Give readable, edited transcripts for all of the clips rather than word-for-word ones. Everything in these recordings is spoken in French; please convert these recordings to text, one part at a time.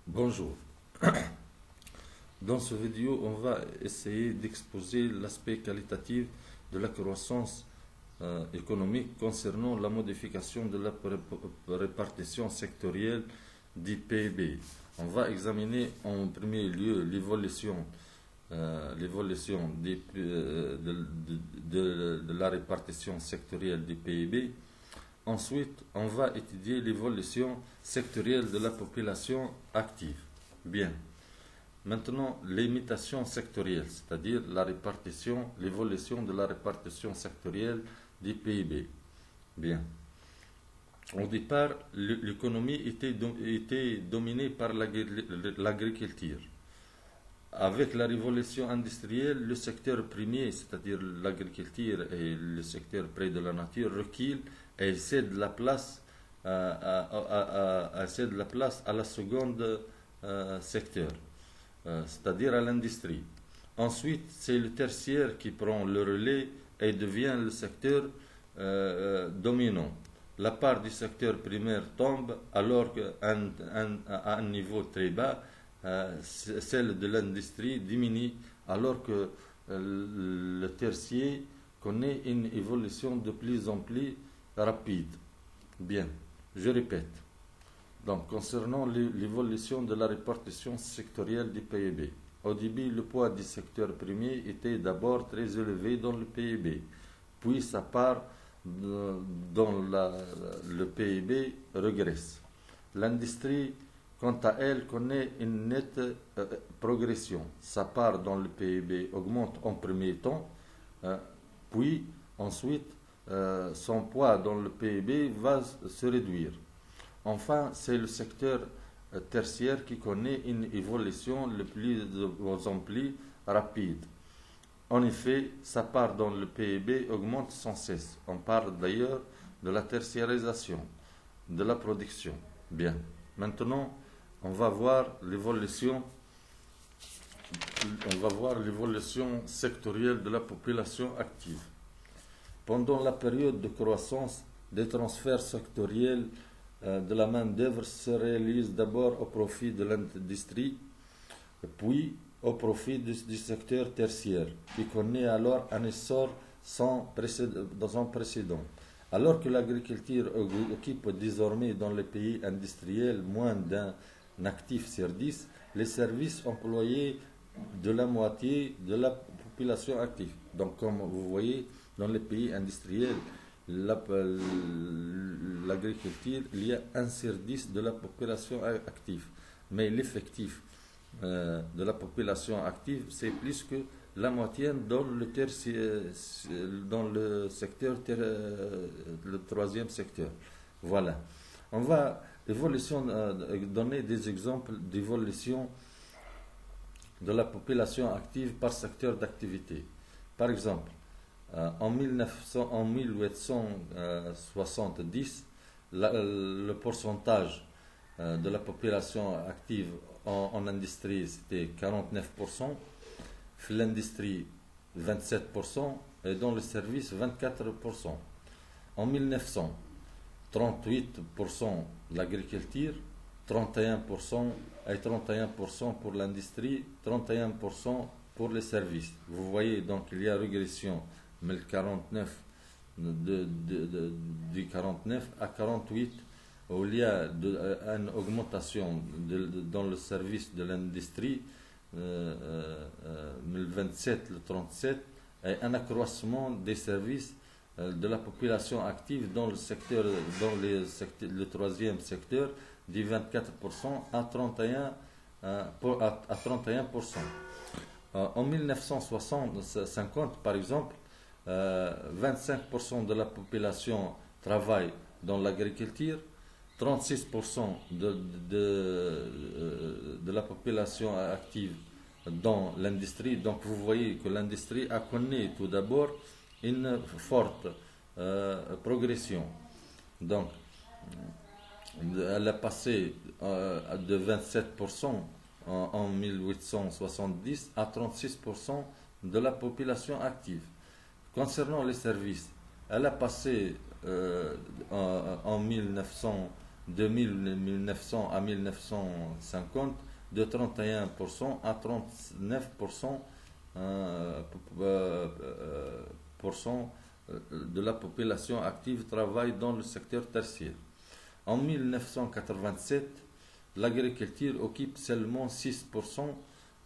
Bonjour. Dans ce vidéo, on va essayer d'exposer l'aspect qualitatif de la croissance économique concernant la modification de la répartition sectorielle du PIB. On va examiner en premier lieu l'évolution de la répartition sectorielle du PIB. Ensuite, on va étudier l'évolution sectorielle de la population active. Bien. Maintenant, l'imitation sectorielle, c'est-à-dire l'évolution de la répartition sectorielle du PIB. Bien. Au départ, l'économie était dominée par l'agriculture. Avec la révolution industrielle, le secteur premier, c'est-à-dire l'agriculture et le secteur près de la nature, recule et cède la place à la seconde secteur, c'est-à-dire à l'industrie. Ensuite, c'est le tertiaire qui prend le relais et devient le secteur dominant. La part du secteur primaire tombe alors qu'à un niveau très bas, celle de l'industrie diminue alors que le tertiaire connaît une évolution de plus en plus rapide. Bien, je répète. Donc, concernant l'évolution de la répartition sectorielle du PIB, au début, le poids du secteur premier était d'abord très élevé dans le PIB, puis sa part dans le PIB régresse. L'industrie, quant à elle, connaît une nette progression. Sa part dans le PIB augmente en premier temps, puis ensuite son poids dans le PIB va se réduire. Enfin, c'est le secteur tertiaire qui connaît une évolution de plus en plus rapide. En effet, sa part dans le PIB augmente sans cesse. On parle d'ailleurs de la tertiarisation de la production. Bien. Maintenant, on va voir l'évolution sectorielle de la population active. Pendant la période de croissance, des transferts sectoriels de la main-d'œuvre se réalisent d'abord au profit de l'industrie, puis au profit du secteur tertiaire, qui connaît alors un essor sans précédent. Alors que l'agriculture occupe désormais dans les pays industriels moins d'un actif sur 10, les services employés de la moitié de la population active. Donc, comme vous voyez, dans les pays industriels, l'agriculture, il y a 1 sur 10 de la population active. Mais l'effectif de la population active, c'est plus que la moitié dans le secteur, le troisième secteur. Voilà. On va donner des exemples d'évolution de la population active par secteur d'activité. Par exemple, en 1870, le pourcentage de la population active en industrie, c'était 49%, l'industrie 27% et dans le service 24%. En 1900, 38% l'agriculture, 31% et 31% pour l'industrie, 31% pour les services. Vous voyez donc il y a régression, mais le 49 du 49 à 48, où il y a une augmentation dans le service de l'industrie, le 27, le 37, et un accroissement des services de la population active dans le troisième secteur du 24% à 31%. En 1950, par exemple, 25% de la population travaille dans l'agriculture, 36% de la population active dans l'industrie. Donc vous voyez que l'industrie a connu tout d'abord une forte progression. Donc elle a passé de 27% en 1870 à 36% de la population active. Concernant les services, elle a passé en 1900 de 1900 à 1950 de 31% à 39% de la population active travaille dans le secteur tertiaire. En 1987, l'agriculture occupe seulement 6%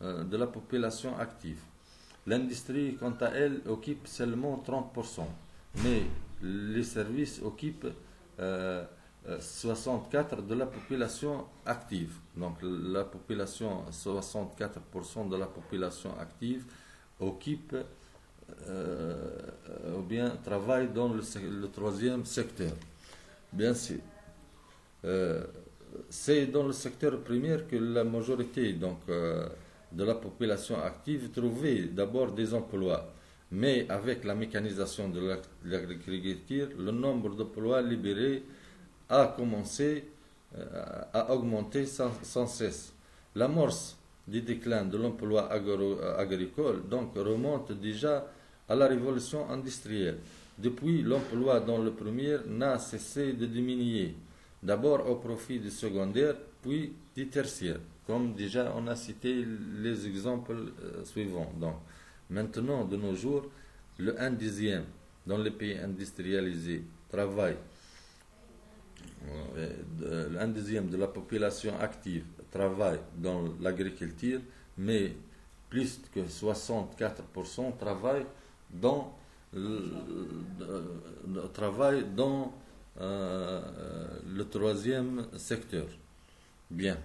de la population active. L'industrie, quant à elle, occupe seulement 30%, mais les services occupent 64% de la population active. Donc la population, 64% de la population active occupe ou bien travaille dans le troisième secteur. Bien sûr. C'est dans le secteur primaire que la majorité de la population active trouvait d'abord des emplois. Mais avec la mécanisation de l'agriculture, le nombre d'emplois libérés a commencé à augmenter sans cesse. L'amorce du déclin de l'emploi agricole donc remonte déjà à la révolution industrielle. Depuis, l'emploi dans le premier n'a cessé de diminuer, d'abord au profit du secondaire, puis du tertiaire. Comme déjà on a cité les exemples suivants. Donc, maintenant, de nos jours, le 1/10 dans les pays industrialisés travaille, le 1/10 de la population active travaille dans l'agriculture, mais plus que 64% travaillent dans le troisième secteur. Bien.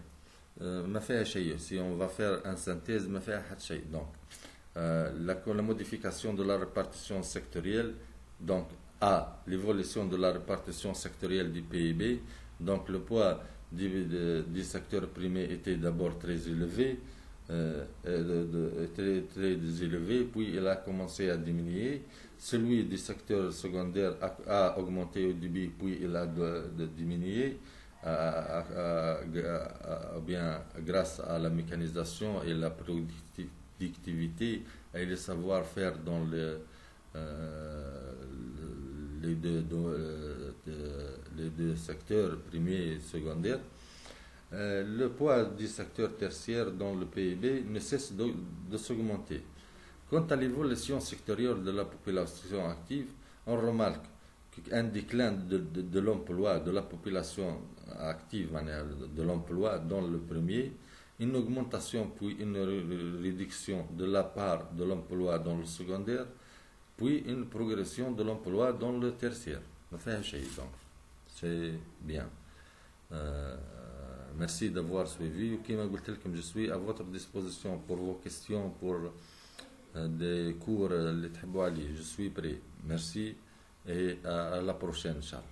Si on va faire une synthèse, donc la modification de la répartition sectorielle, donc A, l'évolution de la répartition sectorielle du PIB, donc le poids du secteur primaire était d'abord très élevé, puis il a commencé à diminuer. Celui du secteur secondaire a augmenté au début, puis il a diminué. Bien grâce à la mécanisation et la productivité et le savoir-faire dans les deux secteurs primaire et secondaire, le poids du secteur tertiaire dans le PIB ne cesse de s'augmenter. Quant à l'évolution sectorielle de la population active, on remarque qu'un déclin de l'emploi, de la population active, de l'emploi dans le premier, une augmentation puis une réduction de la part de l'emploi dans le secondaire, puis une progression de l'emploi dans le tertiaire. Donc, c'est bien. Merci d'avoir suivi. Je suis à votre disposition pour vos questions, pour des cours. Je suis prêt. Merci et à la prochaine, Inch'Allah.